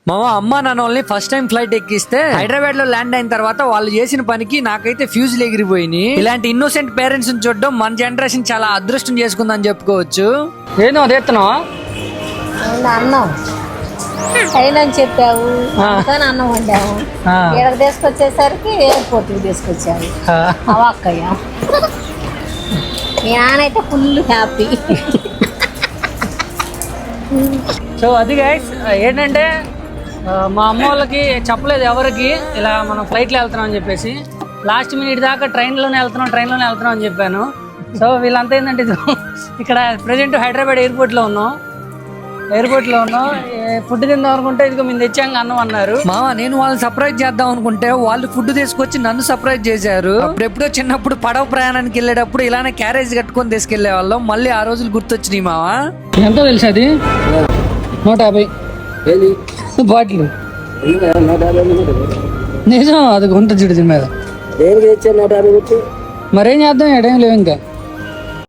మామ అమ్మ నాన్న వాళ్ళని ఫస్ట్ టైం ఫ్లైట్ ఎక్కిస్తే హైదరాబాద్ లో ల్యాండ్ అయిన తర్వాత వాళ్ళు చేసిన పనికి నాకైతే ఫ్యూజులు ఎగిరిపోయినాయి. ఇలాంటి ఇన్నోసెంట్ పేరెంట్స్ చూడడం మన జనరేషన్ చాలా అదృష్టం చేసుకుందని చెప్పుకోవచ్చు. ఏందో అదేస్తున్నావా? అన్నం అయినని చెప్పావు కానీ అన్నం వండాము. ఇక్కడికి తీసుకొచ్చేసరికి ఎయిర్పోర్ట్ కి తీసుకొచ్చావు. అవాక్కయ్యా మీ నాన్న అయితే ఫుల్ హ్యాపీ. సో అది గైస్ ఏంటంటే మా అమ్మ వాళ్ళకి చెప్పలేదు ఎవరికి ఇలా మనం ఫ్లైట్లో వెళ్తున్నాం అని చెప్పేసి. లాస్ట్ మినిట్ దాకా ట్రైన్లోనే వెళ్తున్నాం అని చెప్పాను. సో వీళ్ళంతా ఏంటంటే ఇక్కడ ప్రజెంట్ హైదరాబాద్ ఎయిర్పోర్ట్లో ఉన్నాం. ఫుడ్ తిందాం అనుకుంటే ఇదిగో మేము తెచ్చాక అన్నం అన్నారు. మామ నేను వాళ్ళని సర్ప్రైజ్ చేద్దాం అనుకుంటే వాళ్ళు ఫుడ్ తీసుకొచ్చి నన్ను సర్ప్రైజ్ చేశారు. అప్పుడెప్పుడో చిన్నప్పుడు పడవ ప్రయాణానికి వెళ్ళేటప్పుడు ఇలానే క్యారేజ్ కట్టుకొని తీసుకెళ్లే వాళ్ళం. మళ్ళీ ఆ రోజులు గుర్తొచ్చినాయి మామ. ఎంతో తెలుసు అది 150 బాటిల్ నిజం. అది కొంత జిడి మీద మరేం చేద్దాం? ఎడేం లేవు ఇంకా.